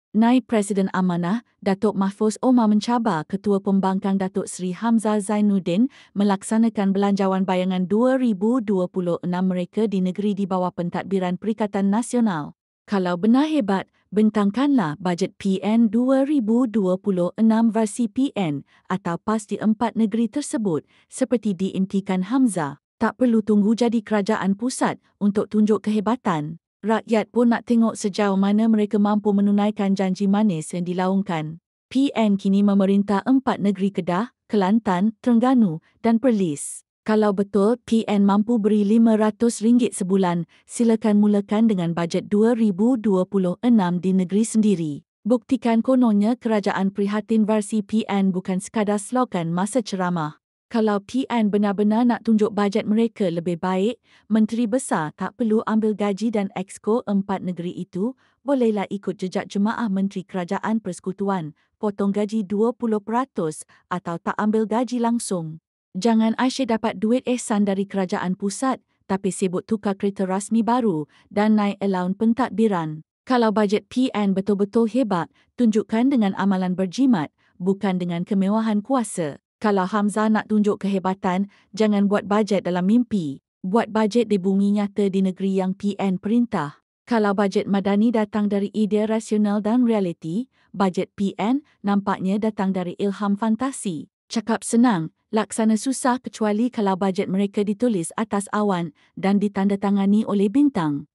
Naib Presiden Amanah, Datuk Mahfuz Omar mencabar Ketua Pembangkang Datuk Seri Hamzah Zainuddin melaksanakan belanjawan bayangan 2026 mereka di negeri di bawah pentadbiran Perikatan Nasional. Kalau benar hebat, bentangkanlah bajet PN 2026 versi PN atau PAS di 4 negeri tersebut seperti diimpikan Hamzah. Tak perlu tunggu jadi kerajaan pusat untuk tunjuk kehebatan. Rakyat pun nak tengok sejauh mana mereka mampu menunaikan janji manis yang dilaungkan. PN kini memerintah 4 negeri Kedah, Kelantan, Terengganu dan Perlis. Kalau betul PN mampu beri RM500 sebulan, silakan mulakan dengan bajet 2026 di negeri sendiri. Buktikan kononnya kerajaan prihatin versi PN bukan sekadar slogan masa ceramah. Kalau PN benar-benar nak tunjuk bajet mereka lebih baik, Menteri Besar tak perlu ambil gaji dan exco 4 negeri itu, bolehlah ikut jejak jemaah Menteri Kerajaan Persekutuan, potong gaji 20% atau tak ambil gaji langsung. Jangan asyik dapat duit ihsan dari kerajaan pusat, tapi sibuk tukar kereta rasmi baru dan naik allowance pentadbiran. Kalau bajet PN betul-betul hebat, tunjukkan dengan amalan berjimat, bukan dengan kemewahan kuasa. Kalau Hamzah nak tunjuk kehebatan, jangan buat bajet dalam mimpi. Buat bajet di bumi nyata di negeri yang PN perintah. Kalau bajet madani datang dari idea rasional dan realiti, bajet PN nampaknya datang dari ilham fantasi. Cakap senang, laksana susah kecuali kalau bajet mereka ditulis atas awan dan ditandatangani oleh bintang.